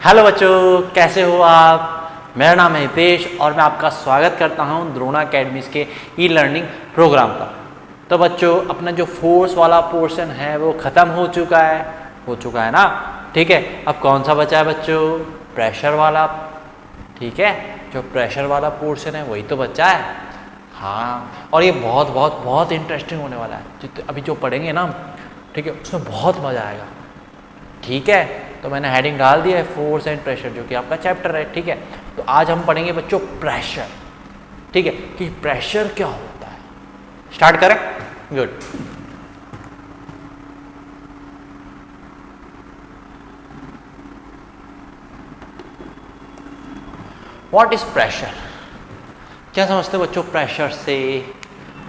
Hello बच्चों, कैसे हो आप। मेरा नाम है हितेश और मैं आपका स्वागत करता हूं द्रोणा अकेडमीज के ई लर्निंग प्रोग्राम पर। तो बच्चों, अपना जो फोर्स वाला पोर्शन है वो ख़त्म हो चुका है ना। ठीक है, अब कौन सा बचा है बच्चों? प्रेशर वाला। ठीक है, जो प्रेशर वाला पोर्शन है वही तो बचा है। हाँ, और ये बहुत बहुत बहुत इंटरेस्टिंग होने वाला है। अभी जो पढ़ेंगे ना, ठीक है, उसमें बहुत मज़ा आएगा। ठीक है, तो मैंने हेडिंग डाल दिया है फोर्स एंड प्रेशर, जो कि आपका चैप्टर है। ठीक है, तो आज हम पढ़ेंगे बच्चों प्रेशर। ठीक है, कि प्रेशर क्या होता है। स्टार्ट करें? गुड। What is pressure? क्या समझते हो बच्चों प्रेशर से?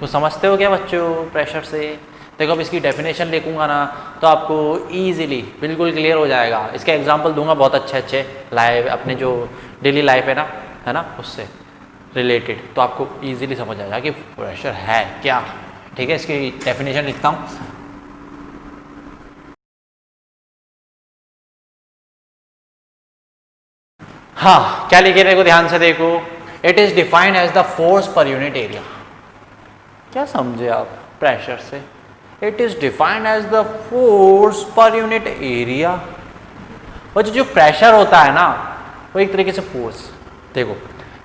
कुछ समझते हो क्या बच्चों प्रेशर से? देखो, अब इसकी डेफिनेशन लिखूंगा ना तो आपको ईजिली बिल्कुल क्लियर हो जाएगा। इसके एग्जांपल दूंगा बहुत अच्छे लाइव, अपने जो डेली लाइफ है ना उससे रिलेटेड, तो आपको ईजिली समझ आएगा कि प्रेशर है क्या। ठीक है, इसकी डेफिनेशन लिखता हूँ। हाँ, क्या लिखे देखो, ध्यान से देखो। It is defined as the force per unit area. क्या समझे आप प्रेशर से? It is defined as the force per unit area. और जो प्रेशर होता है ना, वो एक तरीके से फोर्स। देखो,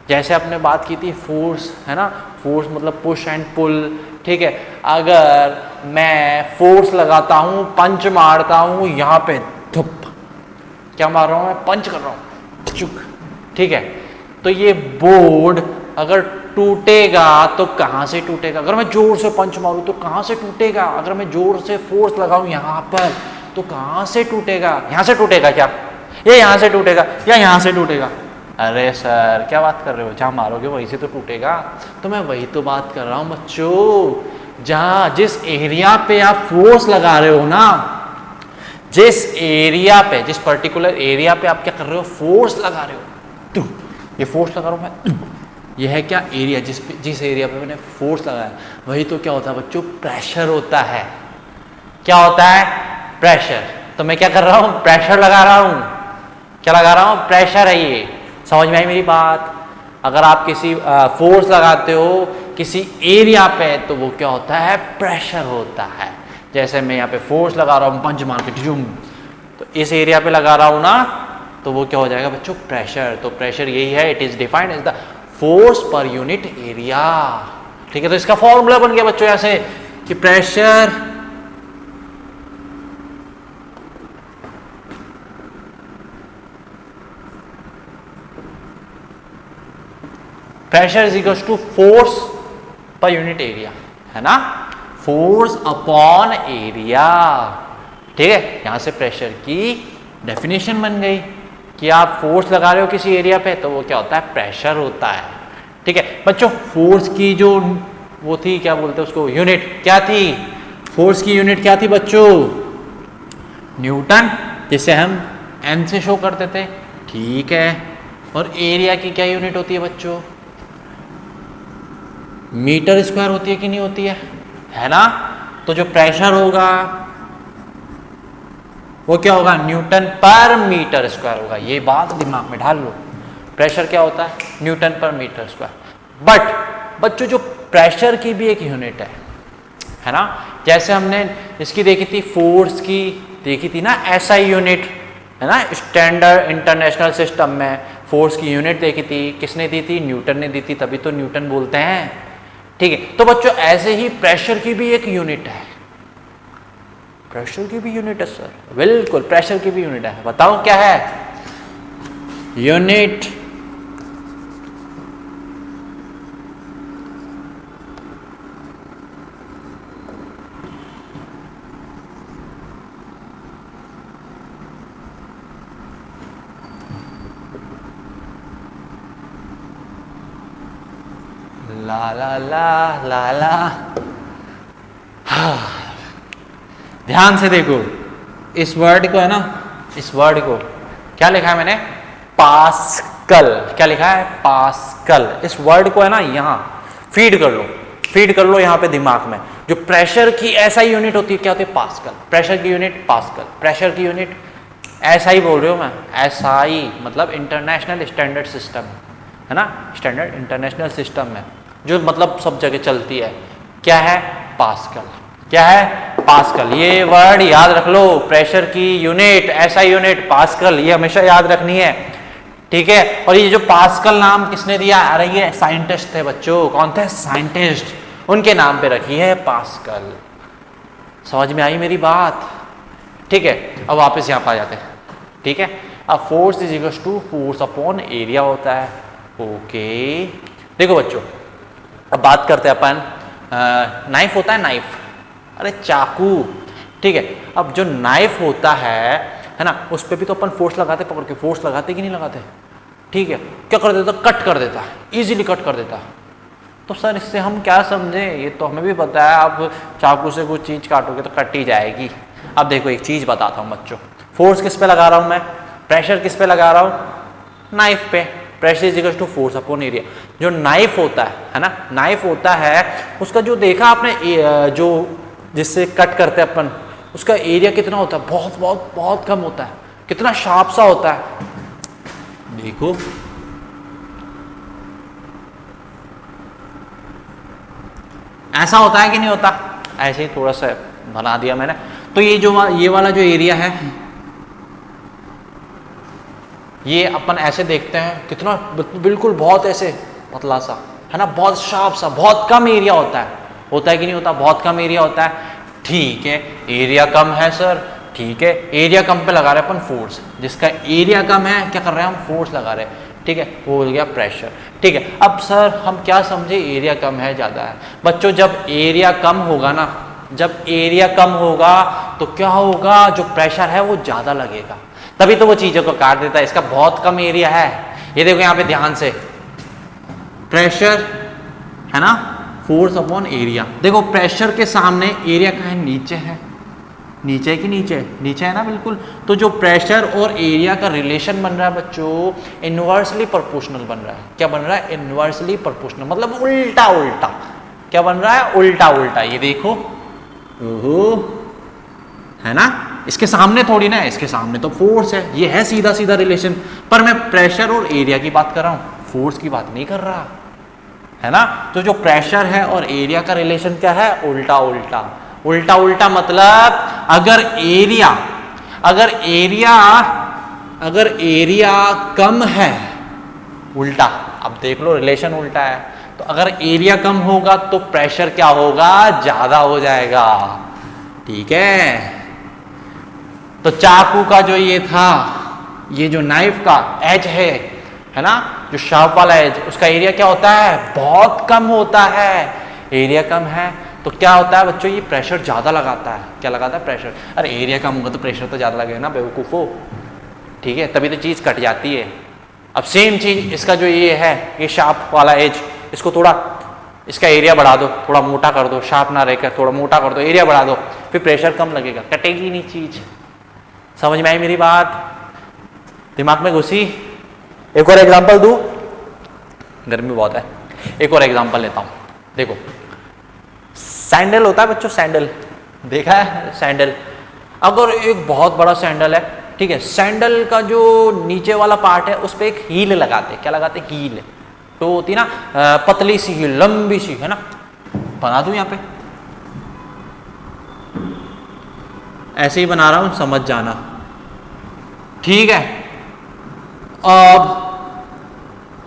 जैसे आपने बात की थी फोर्स, है ना, फोर्स मतलब पुश एंड पुल। ठीक है, अगर मैं फोर्स लगाता हूं, पंच मारता हूं यहाँ पे, धुप, क्या मार रहा हूं मैं? पंच कर रहा हूं, चुक। ठीक है, तो ये बोर्ड अगर टूटेगा तो कहाँ से टूटेगा? अगर मैं जोर से पंच मारूं तो कहाँ से टूटेगा? अगर मैं जोर से फोर्स लगाऊं यहाँ पर तो कहाँ से टूटेगा? यहाँ से टूटेगा क्या? ये यहाँ से टूटेगा या यहाँ से टूटेगा? अरे सर, क्या बात कर रहे हो? जहाँ मारोगे वहीं से तो टूटेगा। तो मैं वही तो बात कर रहा हूँ बच्चों, जहाँ जिस एरिया पे आप फोर्स लगा रहे हो ना, जिस एरिया पे, जिस पर्टिकुलर एरिया पे आप क्या कर रहे हो? फोर्स लगा रहे हो। ये फोर्स लगा रहा हूँ मैं, ये है क्या? एरिया। जिस एरिया पे मैंने फोर्स लगाया, वही तो क्या होता है बच्चों? प्रेशर होता है। क्या होता है? प्रेशर। तो मैं क्या कर रहा हूँ? प्रेशर लगा रहा हूँ। क्या लगा रहा हूँ? प्रेशर है ये। समझ में आई मेरी बात? अगर आप किसी फोर्स लगाते हो किसी एरिया पे तो वो क्या होता है? प्रेशर होता है। जैसे मैं यहाँ पे फोर्स लगा रहा हूँ, पंच मार के झुम, तो इस एरिया पे लगा रहा हूँ ना, तो वो क्या हो जाएगा बच्चों? प्रेशर। तो प्रेशर यही है, it is defined as the force per unit area. ठीक है, तो इसका फॉर्मूला बन गया बच्चों ऐसे कि pressure is equal to force per unit area, है ना, फोर्स अपॉन एरिया। ठीक है, यहां से प्रेशर की डेफिनेशन बन गई कि आप फोर्स लगा रहे हो किसी एरिया पे तो वो क्या होता है? प्रेशर होता है। ठीक है बच्चों, फोर्स की जो वो थी, क्या बोलते हैं उसको, यूनिट क्या थी? फोर्स की यूनिट क्या थी बच्चों? न्यूटन, जिसे हम एन से शो करते थे। ठीक है, और एरिया की क्या यूनिट होती है बच्चों? मीटर स्क्वायर होती है कि नहीं होती है ना। तो जो प्रेशर होगा वो क्या होगा? न्यूटन पर मीटर स्क्वायर होगा। ये बात दिमाग में ढाल लो। प्रेशर क्या होता है? न्यूटन पर मीटर स्क्वायर। बट बच्चों, जो प्रेशर की भी एक यूनिट है ना, जैसे हमने इसकी देखी थी, फोर्स की देखी थी ना, एसआई यूनिट, है ना, स्टैंडर्ड इंटरनेशनल सिस्टम में फोर्स की यूनिट देखी थी। किसने दी थी? न्यूटन ने दी थी, तभी तो न्यूटन बोलते हैं। ठीक है, तो बच्चों ऐसे ही प्रेशर की भी एक यूनिट है। प्रेशर की भी यूनिट है सर? बिल्कुल, प्रेशर की भी यूनिट है। बताओ क्या है? यूनिट ला ला ला ला ला। ध्यान से देखो, इस वर्ड को है ना, इस वर्ड को क्या लिखा है मैंने? पास्कल। क्या लिखा है? पास्कल। इस वर्ड को है ना यहाँ फीड कर लो यहाँ पे दिमाग में। जो प्रेशर की ऐसा यूनिट होती है क्या होती है? पास्कल। प्रेशर की यूनिट पास्कल, प्रेशर की यूनिट ऐसा ही बोल रही हूँ मैं, ऐसा ही मतलब इंटरनेशनल स्टैंडर्ड सिस्टम है ना, स्टैंडर्ड इंटरनेशनल सिस्टम है जो मतलब सब जगह चलती है। क्या है? पास्कल। क्या है? पास्कल। ये वर्ड याद रख लो, प्रेशर की यूनिट, ऐसा यूनिट पास्कल, ये हमेशा याद रखनी है, ठीक है। और ये जो पास्कल नाम किसने दिया? अरे ये साइंटिस्ट थे बच्चों। कौन थे? साइंटिस्ट, उनके नाम पे रखी है पास्कल। समझ में आई मेरी बात? ठीक है, अब वापस यहाँ पर आ जाते हैं, ठीक है। अब force is equal to force upon area होता है। ओके, देखो बच्चों, अब बात करते हैं अपन, नाइफ होता है, नाइफ, अरे चाकू, ठीक है। अब जो नाइफ होता है ना, उस पर भी तो अपन फोर्स लगाते, पकड़ के फोर्स लगाते कि नहीं लगाते? ठीक है, क्या कर देता? कट कर देता, इजीली कट कर देता। तो सर इससे हम क्या समझे? ये तो हमें भी पता है, आप चाकू से कुछ चीज़ काटोगे तो कट ही जाएगी। अब देखो एक चीज़ बताता हूँ बच्चों, फोर्स किस पे लगा रहा हूँ मैं? प्रेशर किस पे लगा रहा हूँ? नाइफ पे। Pressure is equal to force upon area. जो नाइफ होता है ना, नाइफ होता है, उसका जो देखा आपने, जो जिससे कट करते हैं अपन, उसका एरिया कितना होता है? बहुत बहुत बहुत कम होता है। कितना शार्प सा होता है, देखो, ऐसा होता है कि नहीं होता? ऐसे ही थोड़ा सा बना दिया मैंने। तो ये वाला जो एरिया है, ये अपन ऐसे देखते हैं, कितना बिल्कुल बहुत ऐसे पतला सा है ना, बहुत शार्प सा, बहुत कम एरिया होता है कि नहीं होता? बहुत कम एरिया होता है, ठीक है। एरिया कम है सर, ठीक है, एरिया कम पे लगा रहे हैं अपन फोर्स। जिसका एरिया कम है, क्या कर रहे हैं हम? फोर्स लगा रहे हैं, ठीक है, वो हो गया प्रेशर, ठीक है। अब सर हम क्या समझे? एरिया कम है, ज़्यादा है। बच्चों जब एरिया कम होगा ना, जब एरिया कम होगा तो क्या होगा? जो प्रेशर है वो ज़्यादा लगेगा, तभी तो वो चीज़ों को काट देता है। इसका बहुत कम एरिया है, ये देखो यहाँ पे ध्यान से, प्रेशर है ना, फोर्स अपॉन एरिया। देखो प्रेशर के सामने एरिया का है, नीचे है, नीचे है कि नीचे? नीचे है ना, बिल्कुल। तो जो प्रेशर और एरिया का रिलेशन बन रहा है बच्चों, इनवर्सली प्रोपोर्शनल बन रहा है। क्या बन रहा है? इनवर्सली प्रोपोर्शनल, मतलब उल्टा उल्टा। क्या बन रहा है? उल्टा उल्टा। ये देखो, ओहो, है ना, इसके सामने थोड़ी ना है, इसके सामने तो फोर्स है, ये है सीधा सीधा रिलेशन। पर मैं प्रेशर और एरिया की बात कर रहा हूँ, फोर्स की बात नहीं कर रहा, है ना। तो जो प्रेशर है और एरिया का रिलेशन क्या है? उल्टा उल्टा। उल्टा उल्टा मतलब अगर एरिया कम है, उल्टा, अब देख लो रिलेशन उल्टा है, तो अगर एरिया कम होगा तो प्रेशर क्या होगा? ज्यादा हो जाएगा, ठीक है। तो चाकू का जो ये था, ये जो नाइफ का एज है ना, जो शार्प वाला एज, उसका एरिया क्या होता है? बहुत कम होता है। एरिया कम है तो क्या होता है बच्चों? ये प्रेशर ज़्यादा लगाता है। क्या लगाता है? प्रेशर। अरे एरिया कम होगा तो प्रेशर तो ज़्यादा लगेगा ना बेवकूफ़ो, ठीक है, तभी तो चीज़ कट जाती है। अब सेम चीज़ इसका जो ये है, ये शार्प वाला एज, इसको थोड़ा, इसका एरिया बढ़ा दो, थोड़ा मोटा कर दो, शार्प ना रहकर थोड़ा मोटा कर दो, एरिया बढ़ा दो, फिर प्रेशर कम लगेगा, कटेगी नहीं चीज़। समझ में आई मेरी बात? दिमाग में घुसी? एक और एग्जांपल दूं, गर्मी बहुत है, एक और एग्जांपल लेता हूं। देखो सैंडल होता है बच्चों, सैंडल देखा है? सैंडल, अगर एक बहुत बड़ा सैंडल है, ठीक है, सैंडल का जो नीचे वाला पार्ट है उस पर एक हील लगाते, क्या लगाते? हील। तो होती ना पतली सी हील, लंबी सी, है ना, बना दूं यहाँ पे, ऐसे ही बना रहा हूं, समझ जाना, ठीक है। अब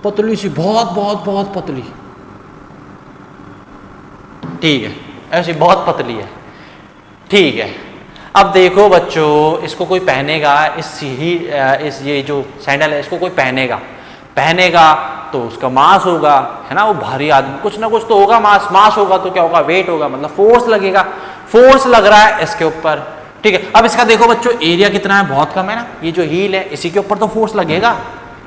पतली सी, बहुत बहुत बहुत पतली, ठीक है, ऐसी बहुत पतली है, ठीक है। अब देखो बच्चों, इसको कोई पहनेगा, इस ये जो सैंडल है इसको कोई पहनेगा तो उसका मास होगा, है ना, वो भारी आदमी, कुछ ना कुछ तो होगा, मास होगा तो क्या होगा? वेट होगा, मतलब फोर्स लगेगा। फोर्स लग रहा है इसके ऊपर, ठीक है। अब इसका देखो बच्चों, एरिया कितना है? बहुत कम है ना, ये जो हील है इसी के ऊपर तो फोर्स लगेगा,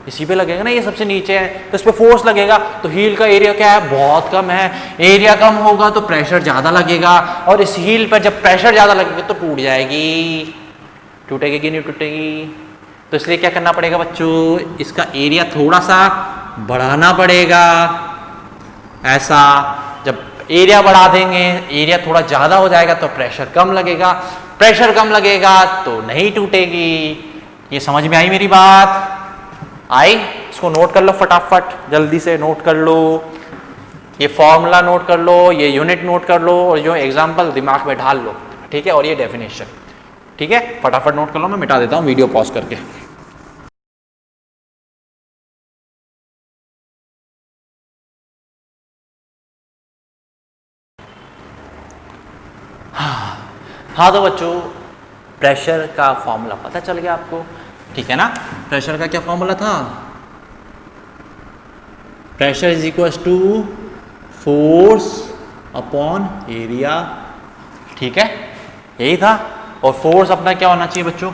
इसी पे लगेगा ना, ये सबसे नीचे है तो इस पे फोर्स लगेगा। तो हील का एरिया क्या है? बहुत कम है। एरिया कम होगा तो प्रेशर ज़्यादा लगेगा, और इस हील पर जब प्रेशर ज़्यादा लगेगा तो टूट जाएगी, टूटेगी कि नहीं टूटेगी? तो इसलिए क्या करना पड़ेगा बच्चों? इसका एरिया थोड़ा सा बढ़ाना पड़ेगा, ऐसा। जब एरिया बढ़ा देंगे, एरिया थोड़ा ज़्यादा हो जाएगा तो प्रेशर कम लगेगा, प्रेशर कम लगेगा तो नहीं टूटेगी। ये समझ में आई मेरी बात? आई? इसको नोट कर लो फटाफट, जल्दी से नोट कर लो, ये फॉर्मूला नोट कर लो, ये यूनिट नोट कर लो, और जो एग्जाम्पल दिमाग में ढाल लो, ठीक है, और ये डेफिनेशन, ठीक है, फटाफट नोट कर लो, मैं मिटा देता हूँ वीडियो पॉज करके। हाँ तो बच्चों, प्रेशर का फॉर्मूला पता चल गया आपको, ठीक है ना? प्रेशर का क्या फॉर्मूला था? Pressure is equal to force upon area, ठीक है, यही था। और फोर्स अपना क्या होना चाहिए बच्चों?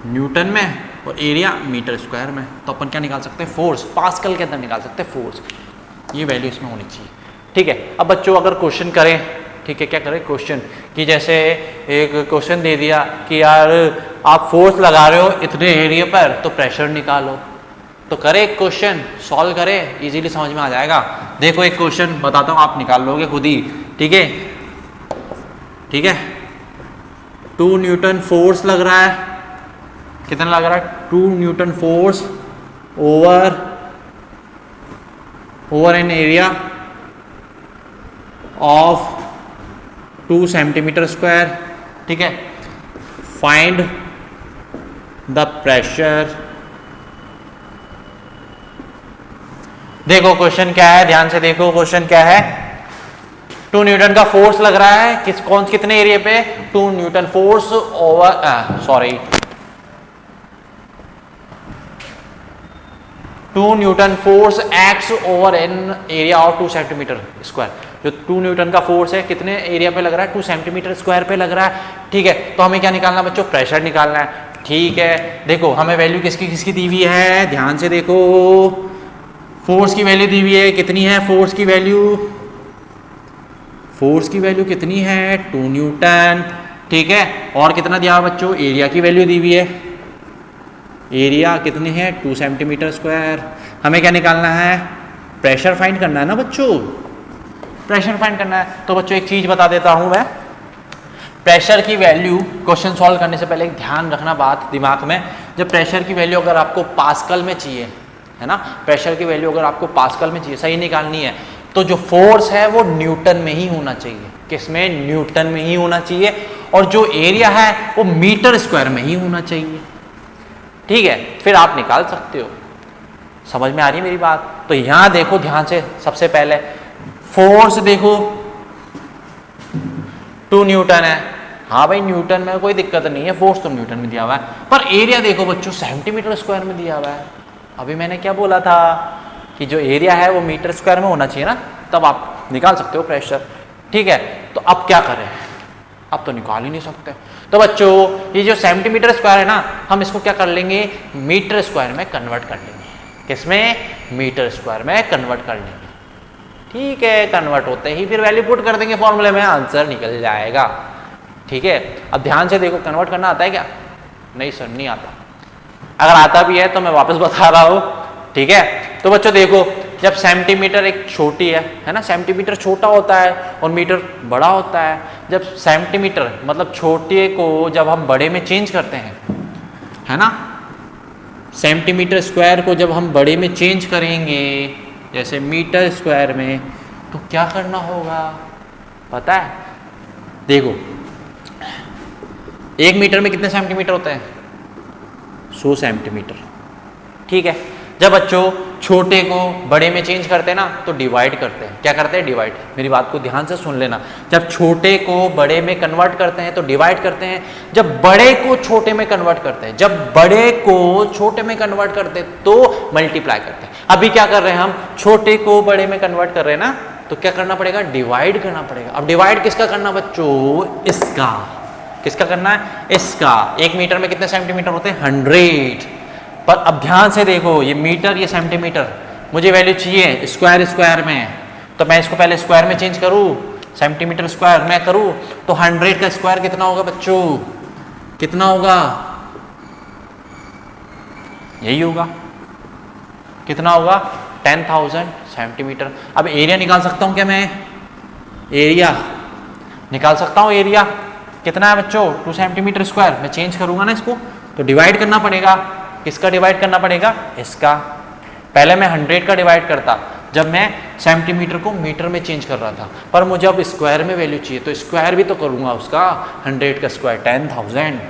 न्यूटन में, और एरिया मीटर स्क्वायर में। तो अपन क्या निकाल सकते हैं? फोर्स, पास्कल के अंदर निकाल सकते हैं फोर्स, ये वैल्यू इसमें होनी चाहिए, ठीक है। अब बच्चों अगर क्वेश्चन करें, ठीक है, क्या करें क्वेश्चन, कि जैसे एक क्वेश्चन दे दिया कि यार आप फोर्स लगा रहे हो इतने एरिया पर, तो प्रेशर निकालो, तो करें एक क्वेश्चन, सॉल्व करें, इजीली समझ में आ जाएगा। देखो एक क्वेश्चन बताता हूँ, आप निकाल लोगे खुद ही, ठीक है, ठीक है। 2 न्यूटन फोर्स लग रहा है, कितना लग रहा है? 2 Newton force over an area of 2 centimetre square, ठीक है। Find the pressure. देखो क्वेश्चन क्या है, ध्यान से देखो क्वेश्चन क्या है। 2 न्यूटन का फोर्स लग रहा है कितने एरिया पे? 2 Newton force over 2 Newton force x over an area of 2 centimetre square. जो 2 न्यूटन का फोर्स है कितने एरिया पे लग रहा है? 2 सेंटीमीटर स्क्वायर पे लग रहा है, ठीक है। तो हमें क्या निकालना बच्चों? प्रेशर निकालना है, ठीक है। देखो हमें वैल्यू किसकी किसकी दी हुई है, ध्यान से देखो। फोर्स की वैल्यू दी हुई है, कितनी है फोर्स की वैल्यू? फोर्स की वैल्यू कितनी है? 2 न्यूटन, ठीक है। और कितना दिया बच्चों? एरिया की वैल्यू दी हुई है, एरिया कितनी है? 2 सेंटीमीटर स्क्वायर। हमें क्या निकालना है? प्रेशर फाइंड करना है ना बच्चों, प्रेशर फाइंड करना है। तो बच्चों एक चीज बता देता हूं मैं, प्रेशर की वैल्यू क्वेश्चन सॉल्व करने से पहले एक ध्यान रखना बात दिमाग में, जब प्रेशर की वैल्यू अगर आपको पास्कल में चाहिए, है ना, प्रेशर की वैल्यू अगर आपको पास्कल में चाहिए, सही निकालनी है, तो जो फोर्स है वो न्यूटन में ही होना चाहिए। किसमें? न्यूटन में ही होना चाहिए। और जो एरिया है वो मीटर स्क्वायर में ही होना चाहिए, ठीक है। फिर आप निकाल सकते हो। समझ में आ रही है मेरी बात? तो यहां देखो ध्यान से, सबसे पहले फोर्स देखो 2 न्यूटन है, हाँ भाई न्यूटन में कोई दिक्कत नहीं है, फोर्स तो न्यूटन में दिया हुआ है। पर एरिया देखो बच्चों सेंटीमीटर स्क्वायर में दिया हुआ है। अभी मैंने क्या बोला था कि जो एरिया है वो मीटर स्क्वायर में होना चाहिए ना, तब आप निकाल सकते हो प्रेशर, ठीक है। तो अब क्या करें? अब तो निकाल ही नहीं सकते। तो बच्चों ये जो सेंटीमीटर स्क्वायर है ना, हम इसको क्या कर लेंगे? मीटर स्क्वायर में कन्वर्ट कर लेंगे। किसमें? मीटर स्क्वायर में कन्वर्ट कर लेंगे, ठीक है। कन्वर्ट होते ही फिर वैल्यू पुट कर देंगे फॉर्मूले में, आंसर निकल जाएगा, ठीक है। अब ध्यान से देखो, कन्वर्ट करना आता है क्या? नहीं सर नहीं आता। अगर आता भी है तो मैं वापस बता रहा हूं, ठीक है। तो बच्चों देखो, जब सेंटीमीटर एक छोटी है ना, सेंटीमीटर छोटा होता है और मीटर बड़ा होता है। जब सेंटीमीटर मतलब छोटे को जब हम बड़े में चेंज करते हैं, है ना, सेंटीमीटर स्क्वायर को जब हम बड़े में चेंज करेंगे जैसे मीटर स्क्वायर में, तो क्या करना होगा पता है? देखो 1 मीटर में कितने सेंटीमीटर होते हैं? 100 सेंटीमीटर, ठीक है। जब बच्चों छोटे को बड़े में चेंज करते हैं ना, तो डिवाइड करते हैं। क्या करते हैं? डिवाइड। मेरी बात को ध्यान से सुन लेना, जब छोटे को बड़े में कन्वर्ट करते हैं तो डिवाइड करते हैं, जब बड़े को छोटे में कन्वर्ट करते हैं, जब बड़े को छोटे में कन्वर्ट करते हैं तो मल्टीप्लाई करते हैं। अभी क्या कर रहे हैं हम? छोटे को बड़े में कन्वर्ट कर रहे हैं ना, तो क्या करना पड़ेगा? डिवाइड करना पड़ेगा। अब डिवाइड किसका करना बच्चों? इसका। किसका करना है? इसका। 1 मीटर में कितने सेंटीमीटर होते हैं? 100। पर अब ध्यान से देखो, ये मीटर ये सेंटीमीटर, मुझे वैल्यू चाहिए स्क्वायर स्क्वायर में, तो मैं इसको पहले स्क्वायर में चेंज करूँ, सेंटीमीटर स्क्वायर में करूँ, तो 100 का स्क्वायर कितना होगा बच्चों? कितना होगा? यही होगा। कितना होगा? 10,000 सेंटीमीटर। अब एरिया निकाल सकता हूँ क्या मैं? एरिया निकाल सकता हूँ। एरिया कितना है बच्चों? 2 सेंटीमीटर स्क्वायर। मैं चेंज करूंगा ना इसको, तो डिवाइड करना पड़ेगा, किसका डिवाइड करना पड़ेगा, इसका। पहले मैं 100 का डिवाइड करता जब मैं सेंटीमीटर को मीटर में चेंज कर रहा था, पर मुझे अब स्क्वायर में वैल्यू चाहिए तो स्क्वायर भी तो करूँगा उसका, 100 का स्क्वायर 10,000,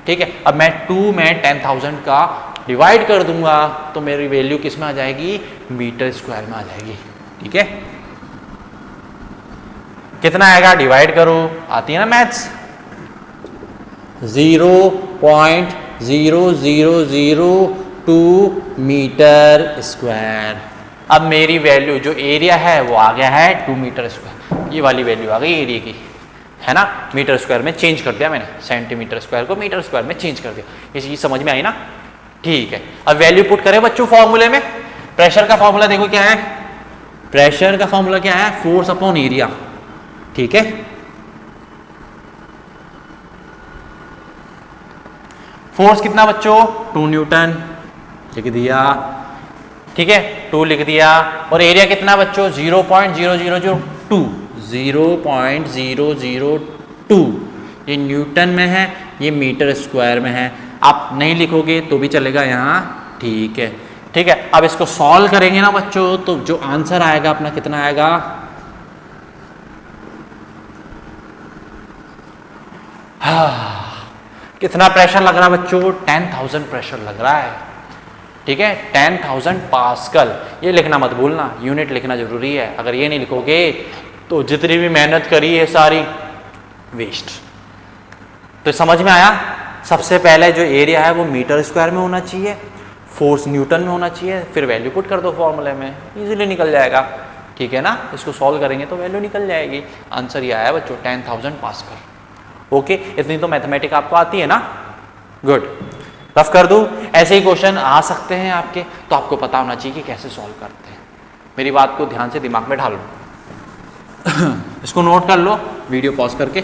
ठीक है। अब मैं 2 में 10,000 का डिवाइड कर दूंगा तो मेरी वैल्यू किस में आ जाएगी, मीटर स्क्वायर में आ जाएगी, ठीक है। कितना आएगा, डिवाइड करो, आती है ना मैथ्स, 0.0002 मीटर स्क्वायर। अब मेरी वैल्यू जो एरिया है वो आ गया है 2 मीटर स्क्वायर, ये वाली वैल्यू आ गई एरिया की, है ना। मीटर स्क्वायर में चेंज कर दिया मैंने, सेंटीमीटर स्क्वायर को मीटर स्क्वायर में चेंज कर दिया, ये चीज समझ में आई ना, ठीक है। अब वैल्यू पुट करें बच्चों फॉर्मूले में। प्रेशर का फॉर्मूला देखो क्या है, प्रेशर का फॉर्मूला क्या है, फोर्स अपॉन एरिया, ठीक है। फोर्स कितना बच्चों, 2 न्यूटन लिख दिया, ठीक है, 2 लिख दिया। और एरिया कितना बच्चों, 0.0002, 0.002, ये न्यूटन में है, ये मीटर स्क्वायर में है। आप नहीं लिखोगे तो भी चलेगा यहाँ, ठीक है, ठीक है। अब इसको सॉल्व करेंगे ना बच्चों तो जो आंसर आएगा अपना कितना आएगा, कितना प्रेशर लग रहा है बच्चों, 10,000 प्रेशर लग रहा है, ठीक है, 10,000 पास्कल। ये लिखना मत भूलना, यूनिट लिखना जरूरी है, अगर ये नहीं लिखोगे तो जितनी भी मेहनत करी है सारी वेस्ट। तो समझ में आया, सबसे पहले जो एरिया है वो मीटर स्क्वायर में होना चाहिए, फोर्स न्यूटन में होना चाहिए, फिर वैल्यू पुट कर दो फॉर्मूले में, इजीली निकल जाएगा, ठीक है ना। इसको सॉल्व करेंगे तो वैल्यू निकल जाएगी। आंसर ये आया बच्चों 10,000 पास्कल। ओके, इतनी तो मैथमेटिक्स आपको आती है ना, गुड। रफ कर दूं, ऐसे ही क्वेश्चन आ सकते हैं आपके, तो आपको पता होना चाहिए कि कैसे सॉल्व करते हैं। मेरी बात को ध्यान से दिमाग में ढालो, इसको नोट कर लो, वीडियो पॉज करके।